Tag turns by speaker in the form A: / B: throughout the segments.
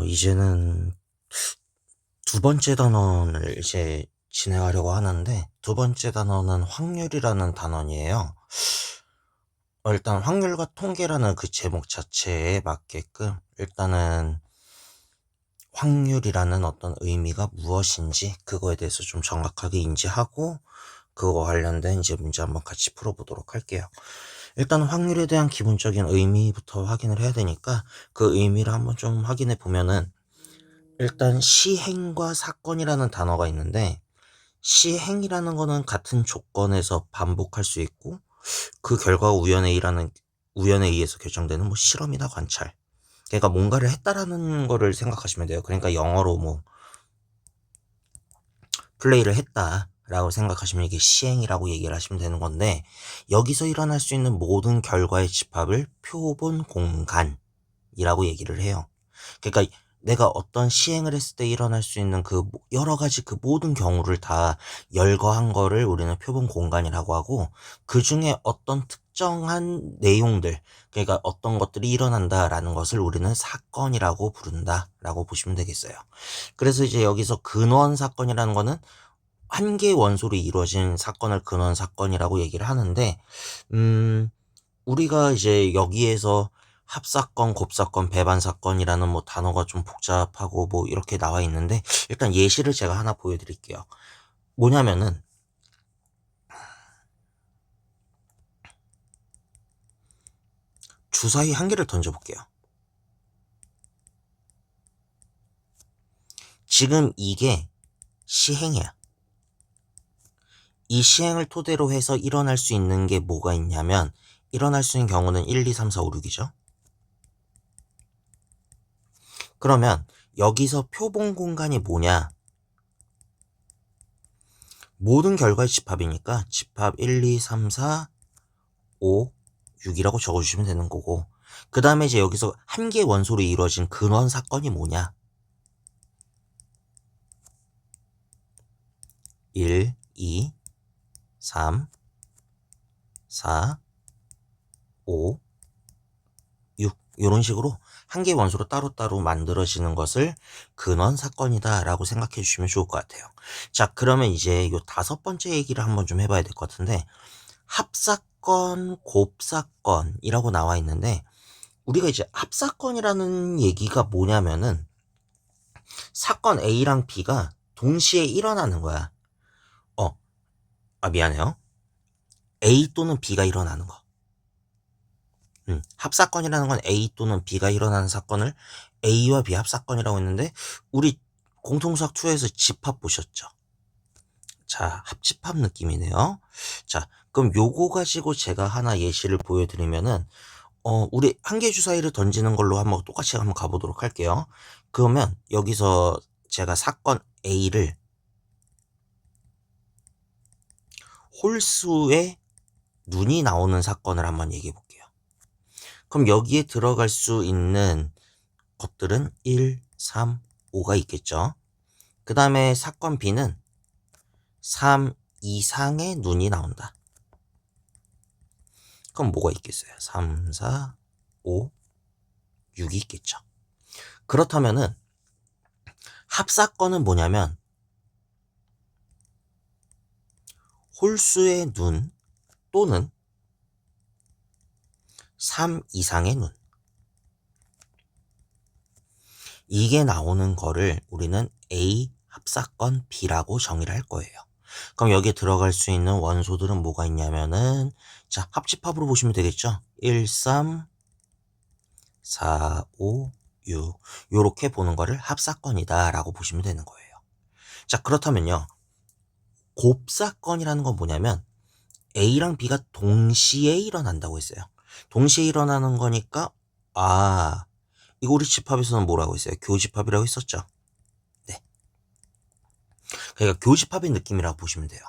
A: 이제는 두 번째 단원을 이제 진행하려고 하는데, 두 번째 단원은 확률이라는 단원이에요. 일단 확률과 통계라는 그 제목 자체에 맞게끔 일단은 확률이라는 어떤 의미가 무엇인지 그거에 대해서 좀 정확하게 인지하고 그거 관련된 이제 문제 한번 같이 풀어보도록 할게요. 일단 확률에 대한 기본적인 의미부터 확인을 해야 되니까 그 의미를 한번 좀 확인해 보면은, 일단 시행과 사건이라는 단어가 있는데, 시행이라는 거는 같은 조건에서 반복할 수 있고, 그 결과가 우연에 의해서 결정되는 뭐 실험이나 관찰, 그러니까 뭔가를 했다라는 거를 생각하시면 돼요. 그러니까 영어로 뭐 플레이를 했다라고 생각하시면 이게 시행이라고 얘기를 하시면 되는 건데, 여기서 일어날 수 있는 모든 결과의 집합을 표본 공간이라고 얘기를 해요. 그러니까 내가 어떤 시행을 했을 때 일어날 수 있는 그 여러 가지 그 모든 경우를 다 열거한 거를 우리는 표본 공간이라고 하고, 그중에 어떤 특정한 내용들, 그러니까 어떤 것들이 일어난다라는 것을 우리는 사건이라고 부른다라고 보시면 되겠어요. 그래서 이제 여기서 근원 사건이라는 거는 한 개의 원소로 이루어진 사건을 근원 사건이라고 얘기를 하는데, 음 우리가 이제 여기에서 합사건, 곱사건, 배반사건이라는 뭐 단어가 좀 복잡하고 뭐 이렇게 나와 있는데, 일단 예시를 제가 하나 보여드릴게요. 뭐냐면은 주사위 한 개를 던져볼게요. 지금 이게 시행이야. 이 시행을 토대로 해서 일어날 수 있는 게 뭐가 있냐면, 일어날 수 있는 경우는 1, 2, 3, 4, 5, 6이죠. 그러면 여기서 표본 공간이 뭐냐? 모든 결과의 집합이니까 집합 1, 2, 3, 4, 5, 6이라고 적어주시면 되는 거고, 그 다음에 이제 여기서 한 개의 원소로 이루어진 근원 사건이 뭐냐? 1, 2, 3, 4, 5, 6 이런 식으로 한 개의 원소로 따로따로 만들어지는 것을 근원 사건이다 라고 생각해 주시면 좋을 것 같아요. 자, 그러면 이제 요 다섯 번째 얘기를 한번 좀 해봐야 될 것 같은데, 합사건, 곱사건이라고 나와 있는데, 우리가 이제 합사건이라는 얘기가 뭐냐면은 사건 A랑 B가 동시에 일어나는 거야. 어, 미안해요. A 또는 B가 일어나는 거. 합사건이라는 건 A 또는 B가 일어나는 사건을 A와 B 합사건이라고 했는데, 우리 공통수학 2에서 집합 보셨죠? 자, 합집합 느낌이네요. 자, 그럼 요거 가지고 제가 하나 예시를 보여드리면은, 우리 한 개 주사위를 던지는 걸로 한번 똑같이 한번 가보도록 할게요. 그러면 여기서 제가 사건 A를 홀수의 눈이 나오는 사건을 한번 얘기해 볼게요. 그럼 여기에 들어갈 수 있는 것들은 1, 3, 5가 있겠죠. 그 다음에 사건 B는 3 이상의 눈이 나온다. 그럼 뭐가 있겠어요? 3, 4, 5, 6이 있겠죠. 그렇다면은 합사건은 뭐냐면 홀수의 눈 또는 3 이상의 눈, 이게 나오는 거를 우리는 A 합사건 B라고 정의를 할 거예요. 그럼 여기에 들어갈 수 있는 원소들은 뭐가 있냐면은, 자, 합집합으로 보시면 되겠죠. 1, 3, 4, 5, 6 요렇게 보는 거를 합사건이다 라고 보시면 되는 거예요. 자, 그렇다면요, 곱사건이라는 건 뭐냐면 A랑 B가 동시에 일어난다고 했어요. 동시에 일어나는 거니까, 이거 우리 집합에서는 뭐라고 했어요? 교집합이라고 했었죠. 네. 그러니까 교집합의 느낌이라고 보시면 돼요.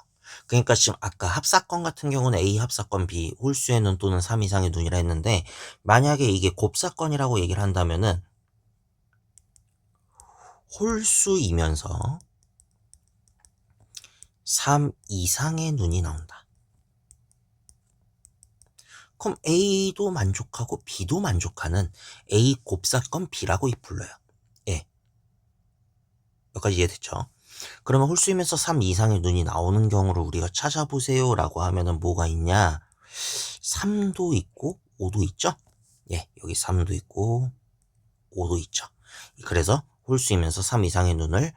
A: 그러니까 지금 아까 합사건 같은 경우는 A 합사건 B 홀수의 눈 또는 3 이상의 눈이라 했는데, 만약에 이게 곱사건이라고 얘기를 한다면은 홀수이면서 3 이상의 눈이 나온다. 그럼 A도 만족하고 B도 만족하는 A 곱사건 B라고 불러요. 여기까지 이해됐죠? 그러면 홀수이면서 3 이상의 눈이 나오는 경우를 우리가 찾아보세요 라고 하면은 뭐가 있냐? 3도 있고 5도 있죠? 예, 여기 3도 있고 5도 있죠. 그래서 홀수이면서 3 이상의 눈을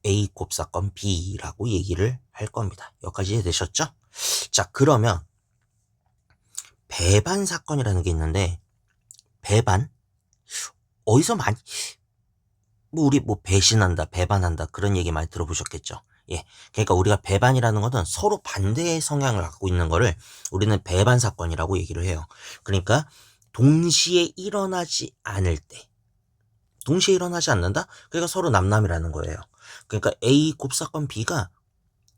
A: A 곱사건 B라고 얘기를 할 겁니다. 여기까지 이해되셨죠? 자, 그러면 배반 사건이라는 게 있는데, 배반? 어디서 많이, 뭐 우리 뭐 배신한다, 배반한다 그런 얘기 많이 들어보셨겠죠? 예. 그러니까 우리가 배반이라는 것은 서로 반대의 성향을 갖고 있는 거를 우리는 배반 사건이라고 얘기를 해요. 그러니까 동시에 일어나지 않을 때, 동시에 일어나지 않는다? 그러니까 서로 남남이라는 거예요. 그러니까 A 곱사건 B가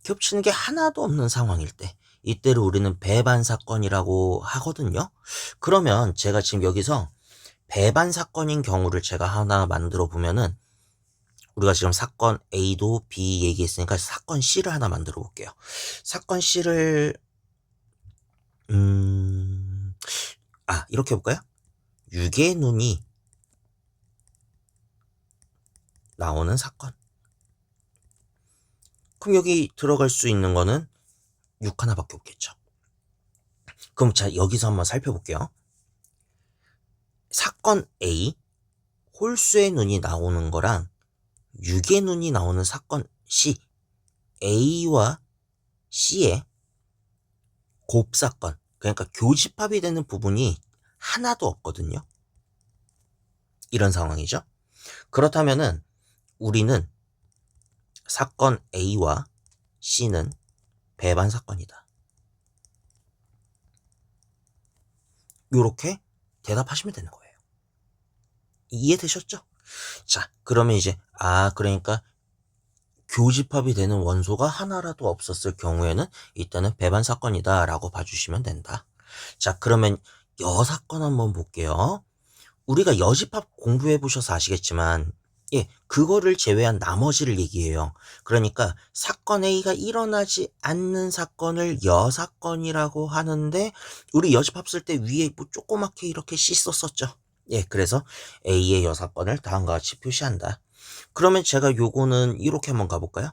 A: 겹치는 게 하나도 없는 상황일 때, 이때를 우리는 배반 사건이라고 하거든요. 그러면 제가 지금 여기서 배반 사건인 경우를 제가 하나 만들어 보면은, 우리가 지금 사건 A도 B 얘기했으니까 사건 C를 하나 만들어 볼게요. 사건 C를 이렇게 해볼까요? 육의 눈이 나오는 사건. 그럼 여기 들어갈 수 있는 거는 6 하나밖에 없겠죠. 그럼 자, 여기서 한번 살펴볼게요. 사건 A, 홀수의 눈이 나오는 거랑 6의 눈이 나오는 사건 C, A와 C의 곱사건, 그러니까 교집합이 되는 부분이 하나도 없거든요. 이런 상황이죠. 그렇다면은 우리는 사건 A와 C는 배반 사건이다. 요렇게 대답하시면 되는 거예요. 이해되셨죠? 자, 그러면 이제 그러니까 교집합이 되는 원소가 하나라도 없었을 경우에는 이때는 배반 사건이다 라고 봐주시면 된다. 자, 그러면 여사건 한번 볼게요. 우리가 여집합 공부해 보셔서 아시겠지만, 예, 그거를 제외한 나머지를 얘기해요. 그러니까 사건 A가 일어나지 않는 사건을 여사건이라고 하는데, 우리 여집합 쓸 때 위에 뭐 조그맣게 이렇게 C 썼었죠. 예, 그래서 A의 여사건을 다음과 같이 표시한다. 그러면 제가 요거는 이렇게 한번 가볼까요?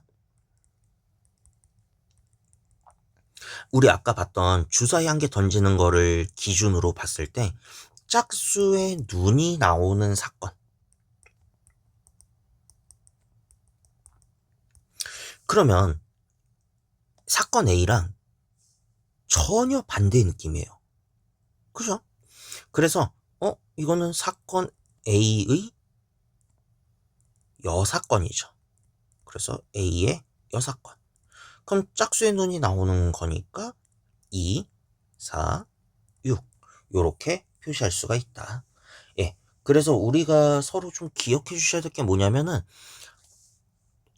A: 우리 아까 봤던 주사위 한 개 던지는 거를 기준으로 봤을 때 짝수의 눈이 나오는 사건. 그러면 사건 A랑 전혀 반대의 느낌이에요. 그죠? 그래서 이거는 사건 A의 여사건이죠. 그래서 A의 여사건. 그럼 짝수의 눈이 나오는 거니까 2, 4, 6 요렇게 표시할 수가 있다. 예. 그래서 우리가 서로 좀 기억해 주셔야 될 게 뭐냐면은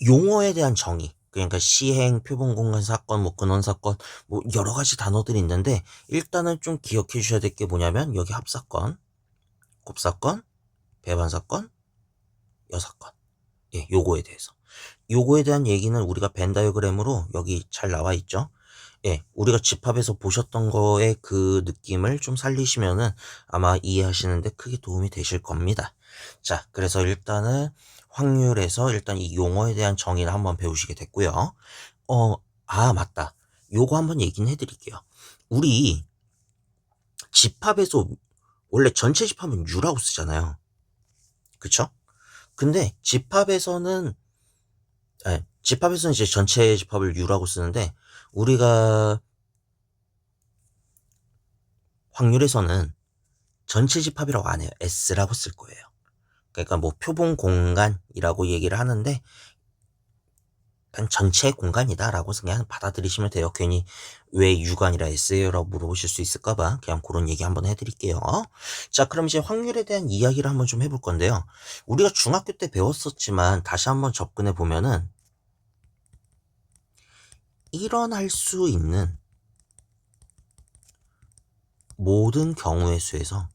A: 용어에 대한 정의. 그러니까 시행, 표본 공간 사건, 뭐 근원 사건, 뭐 여러 가지 단어들이 있는데 일단은 좀 기억해 주셔야 될 게 뭐냐면 여기 합사건, 곱사건, 배반 사건, 여사건. 예, 요거에 대해서. 요거에 대한 얘기는 우리가 벤 다이어그램으로 여기 잘 나와 있죠. 예, 우리가 집합에서 보셨던 거의 그 느낌을 좀 살리시면은 아마 이해하시는데 크게 도움이 되실 겁니다. 자, 그래서 일단은 확률에서 일단 이 용어에 대한 정의를 한번 배우시게 됐고요. 맞다. 요거 한번 얘기는 해드릴게요. 우리 집합에서 원래 전체 집합은 U라고 쓰잖아요. 그쵸? 근데 집합에서는 이제 전체 집합을 U라고 쓰는데 우리가 확률에서는 전체 집합이라고 안 해요. S라고 쓸 거예요. 그러니까 뭐 표본 공간이라고 얘기를 하는데 그냥 전체 공간이다라고 그냥 받아들이시면 돼요. 괜히 왜 U가 아니라 S예요라고 물어보실 수 있을까봐 그냥 그런 얘기 한번 해드릴게요. 자, 그럼 이제 확률에 대한 이야기를 한번 좀 해볼 건데요. 우리가 중학교 때 배웠었지만 다시 한번 접근해 보면은 일어날 수 있는 모든 경우의 수에서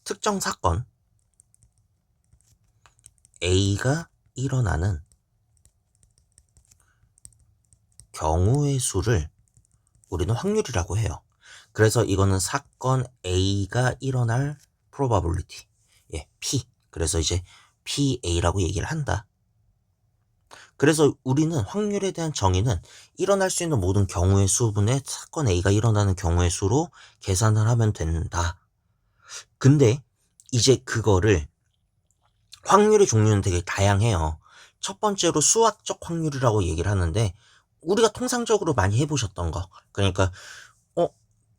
A: 특정 사건 A가 일어나는 경우의 수를 우리는 확률이라고 해요. 그래서 이거는 사건 A가 일어날 probability. 예, P. 그래서 이제 PA라고 얘기를 한다. 그래서 우리는 확률에 대한 정의는 일어날 수 있는 모든 경우의 수분의 사건 A가 일어나는 경우의 수로 계산을 하면 된다. 근데 이제 그거를 확률의 종류는 되게 다양해요. 첫 번째로 수학적 확률이라고 얘기를 하는데 우리가 통상적으로 많이 해보셨던 거. 그러니까 어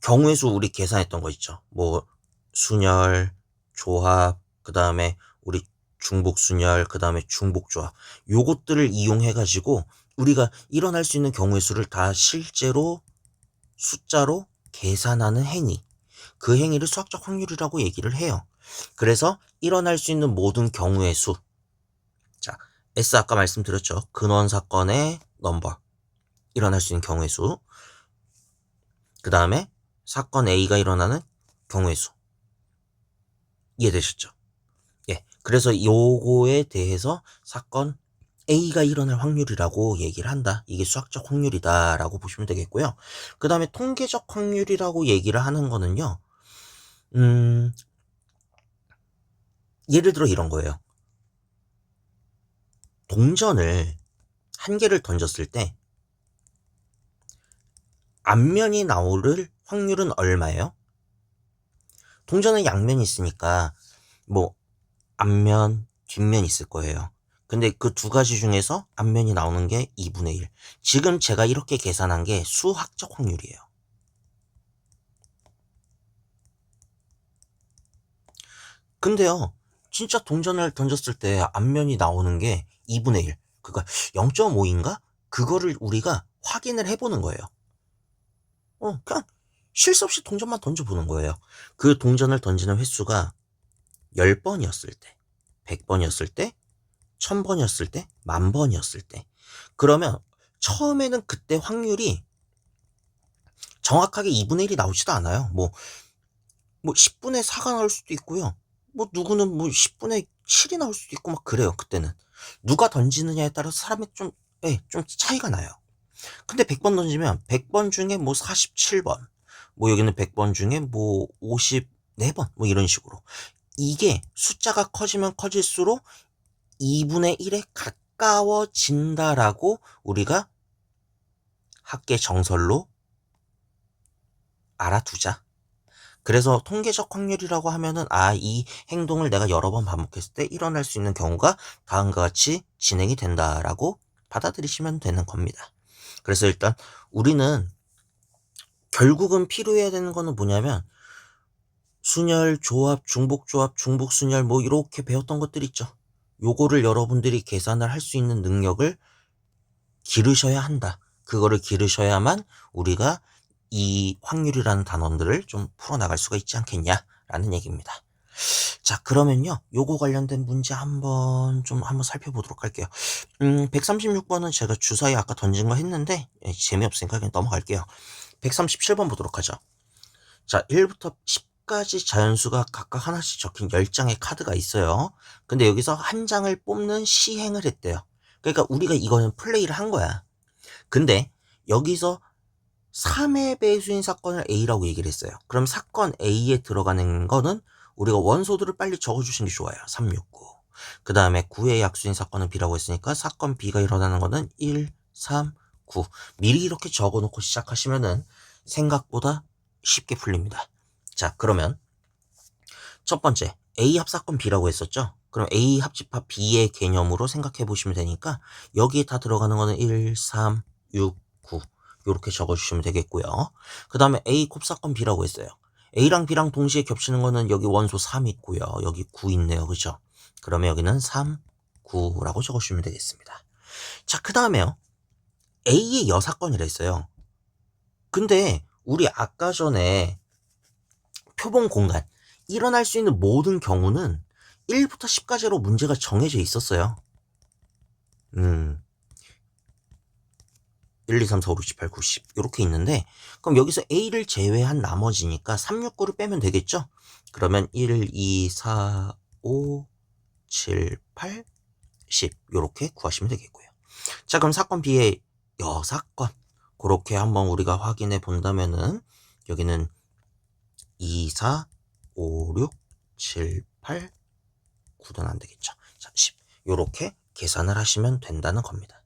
A: 경우의 수 우리 계산했던 거 있죠. 뭐 순열, 조합, 그다음에 우리 중복순열, 그다음에 중복조합. 요것들을 이용해 가지고 우리가 일어날 수 있는 경우의 수를 다 실제로 숫자로 계산하는 행위. 그 행위를 수학적 확률이라고 얘기를 해요. 그래서 일어날 수 있는 모든 경우의 수. 자, S 아까 말씀드렸죠. 근원 사건의 넘버. 일어날 수 있는 경우의 수. 그 다음에 사건 A가 일어나는 경우의 수. 이해되셨죠? 예. 그래서 요거에 대해서 사건 A가 일어날 확률이라고 얘기를 한다. 이게 수학적 확률이다라고 보시면 되겠고요. 그 다음에 통계적 확률이라고 얘기를 하는 거는요. 음, 예를 들어 이런 거예요. 동전을 한 개를 던졌을 때 앞면이 나올 확률은 얼마예요? 동전은 양면이 있으니까 뭐 앞면, 뒷면 있을 거예요. 근데 그 두 가지 중에서 앞면이 나오는 게 2분의 1. 지금 제가 이렇게 계산한 게 수학적 확률이에요. 근데요, 진짜 동전을 던졌을 때 앞면이 나오는 게 2분의 1. 그러니까 0.5인가? 그거를 우리가 확인을 해보는 거예요. 그냥 쉴 새 없이 동전만 던져보는 거예요. 그 동전을 던지는 횟수가 10번이었을 때, 100번이었을 때, 1000번이었을 때, 10,000번이었을 때. 그러면 처음에는 그때 확률이 정확하게 2분의 1이 나오지도 않아요. 뭐 10분의 4가 나올 수도 있고요. 뭐 누구는 뭐 10분의 7이 나올 수도 있고 막 그래요, 그때는. 누가 던지느냐에 따라서 사람이 좀, 예, 좀 차이가 나요. 근데 100번 던지면 100번 중에 뭐 47번, 뭐 여기는 100번 중에 뭐 54번, 뭐 이런 식으로. 이게 숫자가 커지면 커질수록 2분의 1에 가까워진다라고 우리가 학계 정설로 알아두자. 그래서 통계적 확률이라고 하면은 이 행동을 내가 여러 번 반복했을 때 일어날 수 있는 경우가 다음과 같이 진행이 된다라고 받아들이시면 되는 겁니다. 그래서 일단 우리는 결국은 필요해야 되는 거는 뭐냐면 순열, 조합, 중복조합, 중복순열 뭐 이렇게 배웠던 것들 있죠. 요거를 여러분들이 계산을 할 수 있는 능력을 기르셔야 한다. 그거를 기르셔야만 우리가 이 확률이라는 단원들을 좀 풀어나갈 수가 있지 않겠냐라는 얘기입니다. 자, 그러면요. 요거 관련된 문제 한번 살펴보도록 할게요. 136번은 제가 주사위 아까 던진 거 했는데, 재미없으니까 그냥 넘어갈게요. 137번 보도록 하죠. 자, 1부터 10까지 자연수가 각각 하나씩 적힌 10장의 카드가 있어요. 근데 여기서 한 장을 뽑는 시행을 했대요. 그러니까 우리가 이거는 플레이를 한 거야. 근데 여기서 3의 배수인 사건을 A라고 얘기를 했어요. 그럼 사건 A에 들어가는 거는 우리가 원소들을 빨리 적어주시는 게 좋아요. 369. 그 다음에 9의 약수인 사건은 B라고 했으니까 사건 B가 일어나는 거는 1, 3, 9. 미리 이렇게 적어놓고 시작하시면은 생각보다 쉽게 풀립니다. 자, 그러면 첫 번째 A 합사건 B라고 했었죠. 그럼 A 합집합 B의 개념으로 생각해 보시면 되니까 여기에 다 들어가는 거는 1, 3, 6, 9 이렇게 적어주시면 되겠고요. 그 다음에 A 곱사건 B라고 했어요. A랑 B랑 동시에 겹치는 거는 여기 원소 3 있고요. 여기 9 있네요. 그죠? 그러면 여기는 3, 9라고 적어주시면 되겠습니다. 자, 그 다음에요. A의 여사건이라 했어요. 근데 우리 아까 전에 표본 공간 일어날 수 있는 모든 경우는 1부터 10까지로 문제가 정해져 있었어요. 1, 2, 3, 4, 5, 6, 7, 8, 9, 10 이렇게 있는데 그럼 여기서 A를 제외한 나머지니까 3, 6, 9를 빼면 되겠죠? 그러면 1, 2, 4, 5, 7, 8, 10 이렇게 구하시면 되겠고요. 자, 그럼 사건 B의 여사건 그렇게 한번 우리가 확인해 본다면은 여기는 2, 4, 5, 6, 7, 8, 9는 안 되겠죠. 자, 10. 요렇게 계산을 하시면 된다는 겁니다.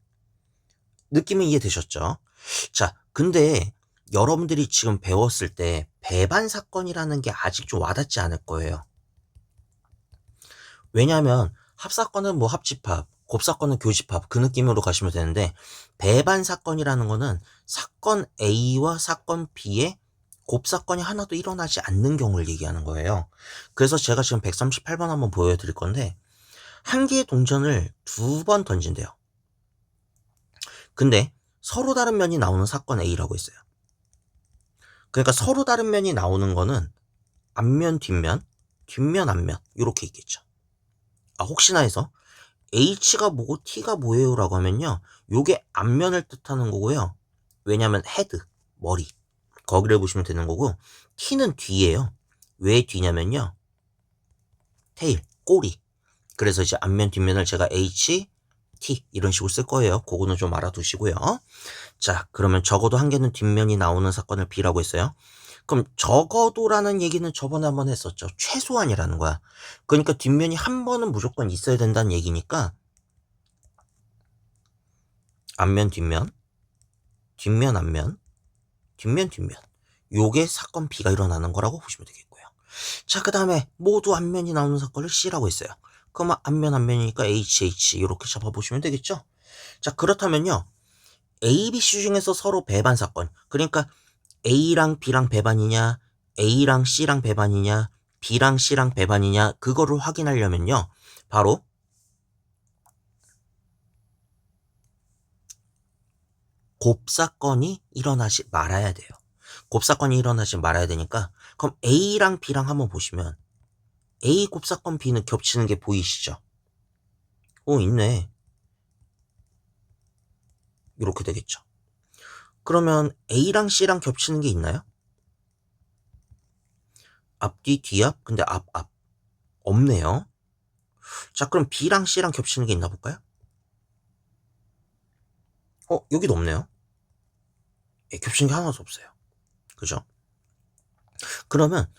A: 느낌은 이해되셨죠? 자, 근데 여러분들이 지금 배웠을 때 배반 사건이라는 게 아직 좀 와닿지 않을 거예요. 왜냐하면 합사건은 뭐 합집합, 곱사건은 교집합 그 느낌으로 가시면 되는데 배반 사건이라는 거는 사건 A와 사건 B에 곱사건이 하나도 일어나지 않는 경우를 얘기하는 거예요. 그래서 제가 지금 138번 한번 보여드릴 건데 한 개의 동전을 두 번 던진대요. 근데 서로 다른 면이 나오는 사건 A라고 했어요. 그러니까 서로 다른 면이 나오는 거는 앞면, 뒷면, 뒷면, 앞면 이렇게 있겠죠. 혹시나 해서 H가 뭐고 T가 뭐예요? 라고 하면요. 요게 앞면을 뜻하는 거고요. 왜냐면 헤드, 머리. 거기를 보시면 되는 거고 T는 뒤예요. 왜 뒤냐면요. 테일, 꼬리. 그래서 이제 앞면, 뒷면을 제가 H, T 이런 식으로 쓸 거예요. 그거는 좀 알아두시고요. 자, 그러면 적어도 한 개는 뒷면이 나오는 사건을 B라고 했어요. 그럼 적어도라는 얘기는 저번에 한번 했었죠. 최소한이라는 거야. 그러니까 뒷면이 한 번은 무조건 있어야 된다는 얘기니까 앞면, 뒷면, 뒷면, 앞면, 뒷면, 뒷면. 요게 사건 B가 일어나는 거라고 보시면 되겠고요. 자, 그 다음에 모두 앞면이 나오는 사건을 C라고 했어요. 그러면 앞면, 앞면이니까 HH 이렇게 잡아보시면 되겠죠. 자, 그렇다면요. A, B, C 중에서 서로 배반 사건. 그러니까 A랑 B랑 배반이냐, A랑 C랑 배반이냐, B랑 C랑 배반이냐, 그거를 확인하려면요. 바로 곱사건이 일어나지 말아야 돼요. 곱사건이 일어나지 말아야 되니까 그럼 A랑 B랑 한번 보시면 A 곱사건 B는 겹치는 게 보이시죠? 있네. 이렇게 되겠죠. 그러면 A랑 C랑 겹치는 게 있나요? 앞뒤 뒤앞 근데 앞 없네요. 자, 그럼 B랑 C랑 겹치는 게 있나 볼까요? 여기도 없네요. 겹치는 게 하나도 없어요. 그죠? 그러면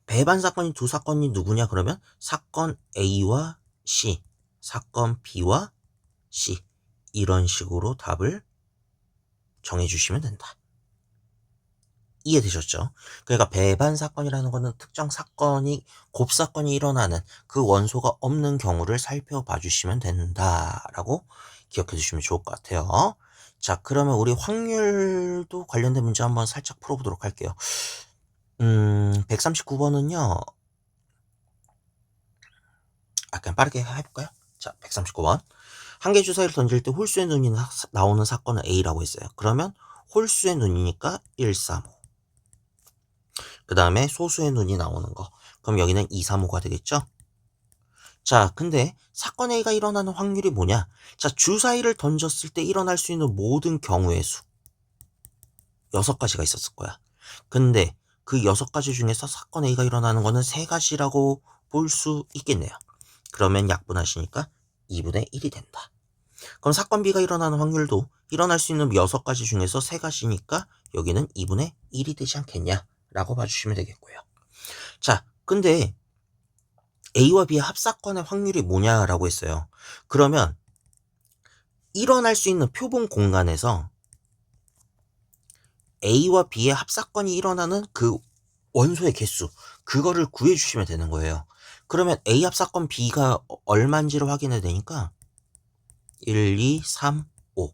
A: 배반 사건이 두 사건이 누구냐 그러면 사건 A와 C, 사건 B와 C 이런 식으로 답을 정해주시면 된다. 이해되셨죠? 그러니까 배반 사건이라는 거는 특정 사건이 곱사건이 일어나는 그 원소가 없는 경우를 살펴봐 주시면 된다라고 기억해 주시면 좋을 것 같아요. 자, 그러면 우리 확률도 관련된 문제 한번 살짝 풀어보도록 할게요. 139번은요. 그냥 빠르게 해볼까요? 자, 139번. 한 개 주사위를 던질 때 홀수의 눈이 나오는 사건은 A라고 했어요. 그러면 홀수의 눈이니까 1, 3, 5. 그 다음에 소수의 눈이 나오는 거. 그럼 여기는 2, 3, 5가 되겠죠? 자, 근데 사건 A가 일어나는 확률이 뭐냐? 자, 주사위를 던졌을 때 일어날 수 있는 모든 경우의 수. 6가지가 있었을 거야. 근데 그 6가지 중에서 사건 A가 일어나는 거는 3가지라고 볼 수 있겠네요. 그러면 약분하시니까 2분의 1이 된다. 그럼 사건 B가 일어나는 확률도 일어날 수 있는 6가지 중에서 3가지니까 여기는 2분의 1이 되지 않겠냐 라고 봐주시면 되겠고요. 자, 근데 A와 B의 합사건의 확률이 뭐냐라고 했어요. 그러면 일어날 수 있는 표본 공간에서 A와 B의 합사건이 일어나는 그 원소의 개수, 그거를 구해주시면 되는 거예요. 그러면 A 합사건 B가 얼마인지를 확인해야 되니까 1, 2, 3, 5.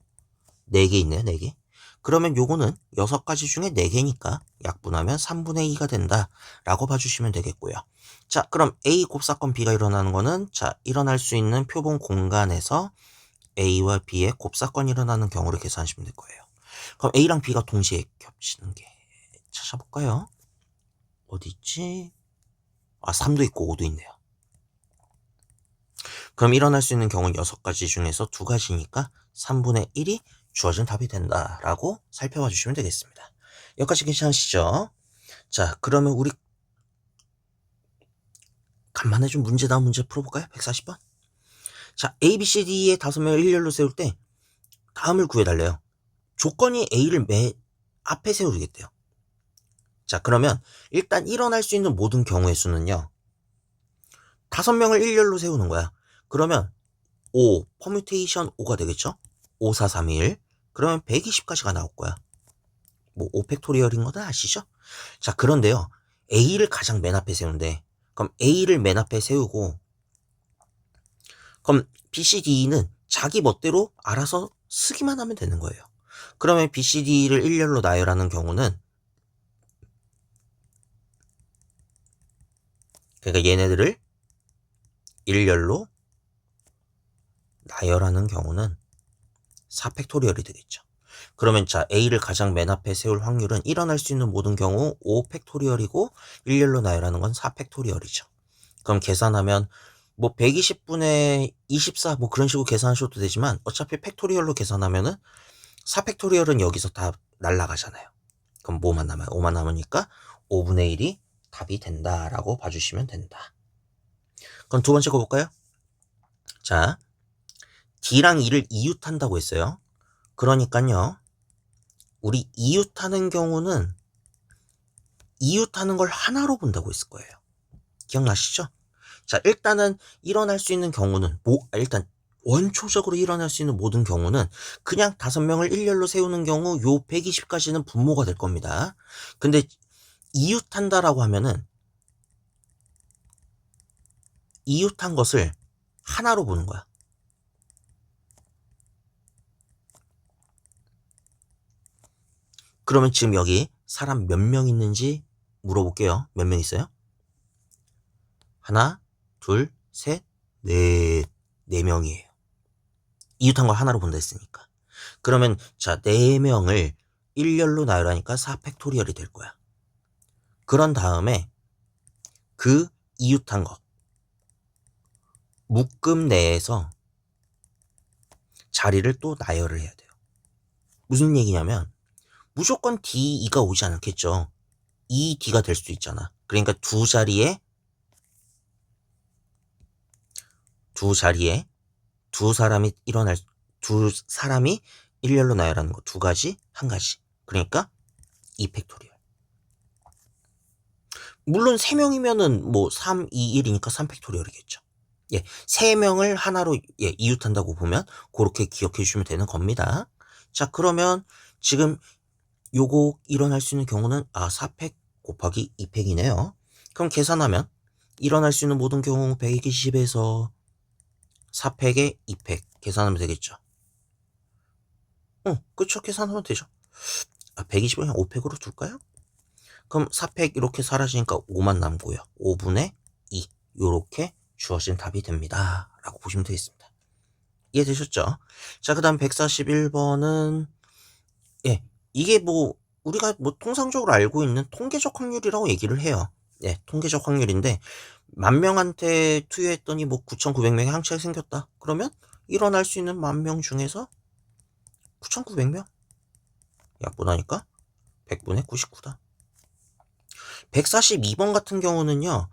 A: 4개 있네요, 4개. 그러면 요거는 6가지 중에 4개니까 약분하면 3분의 2가 된다라고 봐주시면 되겠고요. 자, 그럼 A 곱사건 B가 일어나는 거는 자, 일어날 수 있는 표본 공간에서 A와 B의 곱사건이 일어나는 경우를 계산하시면 될 거예요. 그럼 A랑 B가 동시에 겹치는 게 찾아볼까요? 어디 있지? 3도 있고 5도 있네요. 그럼 일어날 수 있는 경우는 6가지 중에서 2가지니까 3분의 1이 주어진 답이 된다라고 살펴봐 주시면 되겠습니다. 여기까지 괜찮으시죠? 자, 그러면 우리 간만에 좀 문제다운 문제 풀어볼까요? 140번. 자, A, B, C, D의 5명을 일렬로 세울 때 다음을 구해달래요. 조건이 A를 맨 앞에 세우겠대요. 자, 그러면 일단 일어날 수 있는 모든 경우의 수는요. 5명을 일렬로 세우는 거야. 그러면 5, 퍼뮤테이션 5가 되겠죠? 5, 4, 3, 1. 그러면 120까지가 나올 거야. 뭐 5팩토리얼인 거는 아시죠? 자, 그런데요. A를 가장 맨 앞에 세운대. 그럼 A를 맨 앞에 세우고, 그럼 B, C, D는 자기 멋대로 알아서 쓰기만 하면 되는 거예요. 그러면 B, C, D를 일렬로 나열하는 경우는, 그러니까 얘네들을 일렬로 나열하는 경우는 4팩토리얼이 되겠죠. 그러면 자, A를 가장 맨 앞에 세울 확률은 일어날 수 있는 모든 경우 5팩토리얼이고 일렬로 나열하는 건 4팩토리얼이죠. 그럼 계산하면 뭐 120분의 24 뭐 그런 식으로 계산하셔도 되지만 어차피 팩토리얼로 계산하면은 4팩토리얼은 여기서 다 날라가잖아요. 그럼 뭐만 남아요? 5만 남으니까 5분의 1이 답이 된다라고 봐주시면 된다. 그럼 두 번째 거 볼까요? 자, D랑 E를 이웃한다고 했어요. 그러니까요, 우리 이웃하는 경우는 이웃하는 걸 하나로 본다고 했을 거예요. 기억나시죠? 자, 일단은 일어날 수 있는 경우는 일단 원초적으로 일어날 수 있는 모든 경우는 그냥 5명을 일렬로 세우는 경우 요 120까지는 분모가 될 겁니다. 근데 이웃한다라고 하면은 이웃한 것을 하나로 보는 거야. 그러면 지금 여기 사람 몇 명 있는지 물어볼게요. 몇 명 있어요? 하나, 둘, 셋, 넷. 4명이에요. 이웃한 걸 하나로 본다 했으니까. 그러면 자, 4명을 일렬로 나열하니까 4팩토리얼이 될 거야. 그런 다음에 그 이웃한 거 묶음 내에서 자리를 또 나열을 해야 돼요. 무슨 얘기냐면 무조건 D, E가 오지 않겠죠. E, D가 될 수도 있잖아. 그러니까 두 자리에 두 사람이 일렬로 나열하는 거 2가지, 1가지. 그러니까 2팩토리얼. 물론 3명이면은 뭐 3, 2, 1이니까 3팩토리얼이겠죠. 예, 3명을 하나로 이웃한다고 보면 그렇게 기억해 주시면 되는 겁니다. 자, 그러면 지금 요거 일어날 수 있는 경우는 4팩 곱하기 2팩이네요. 그럼 계산하면 일어날 수 있는 모든 경우 120에서 4팩에 2팩 계산하면 되겠죠. 그쵸. 계산하면 되죠. 120을 그냥 5팩으로 둘까요? 그럼 4팩 이렇게 사라지니까 5만 남고요. 5분의 2 요렇게 주어진 답이 됩니다. 라고 보시면 되겠습니다. 이해되셨죠? 자, 그 다음 141번은 예, 이게 뭐 우리가 뭐 통상적으로 알고 있는 통계적 확률이라고 얘기를 해요. 예, 통계적 확률인데 10,000명한테 투여했더니 뭐 9,900명의 항체가 생겼다. 그러면 일어날 수 있는 10,000명 중에서 9,900명? 약분하니까 100분의 99다. 142번 같은 경우는요,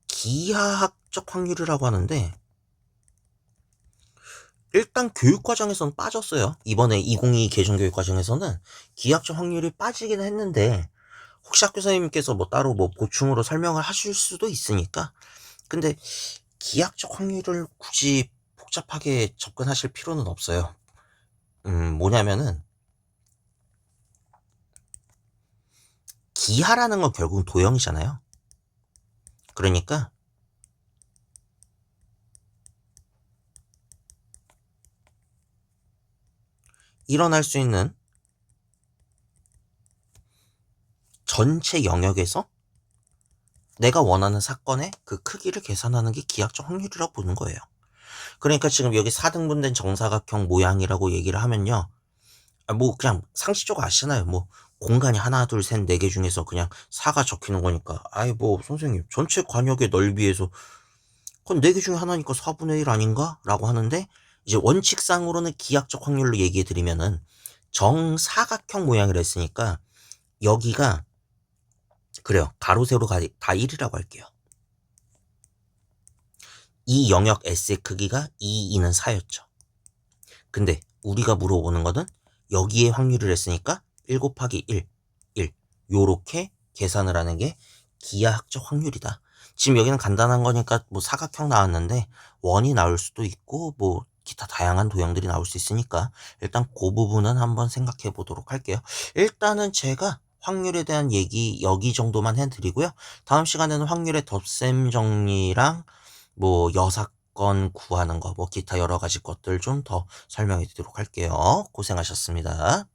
A: 기하학적 확률이라고 하는데 일단 교육과정에서는 빠졌어요. 이번에 2022 개정교육과정에서는 기하학적 확률이 빠지긴 했는데 혹시 학교 선생님께서 뭐 따로 뭐 보충으로 설명을 하실 수도 있으니까, 근데 기하학적 확률을 굳이 복잡하게 접근하실 필요는 없어요. 뭐냐면은 기하라는 건 결국 도형이잖아요. 그러니까 일어날 수 있는 전체 영역에서 내가 원하는 사건의 그 크기를 계산하는 게 기하학적 확률이라고 보는 거예요. 그러니까 지금 여기 4등분된 정사각형 모양이라고 얘기를 하면요, 뭐 그냥 상식적으로 아시잖아요. 뭐 공간이 하나, 둘, 셋, 4개 중에서 그냥 4가 적히는 거니까, 아이 뭐 선생님 전체 관역의 넓이에서 그건 4개 중에 하나니까 4분의 1 아닌가? 라고 하는데, 이제 원칙상으로는 기하학적 확률로 얘기해 드리면은 정사각형 모양이라 했으니까 여기가 그래요. 가로 세로가 다 1이라고 할게요. 이 영역 S의 크기가 2, 2는 4였죠. 근데 우리가 물어보는 거는 여기에 확률을 했으니까 1 곱하기 1, 1. 요렇게 계산을 하는 게 기하학적 확률이다. 지금 여기는 간단한 거니까 뭐 사각형 나왔는데 원이 나올 수도 있고 뭐 기타 다양한 도형들이 나올 수 있으니까 일단 그 부분은 한번 생각해 보도록 할게요. 일단은 제가 확률에 대한 얘기 여기 정도만 해 드리고요. 다음 시간에는 확률의 덧셈 정리랑 뭐 여사건 구하는 거 뭐 기타 여러 가지 것들 좀 더 설명해 드리도록 할게요. 고생하셨습니다.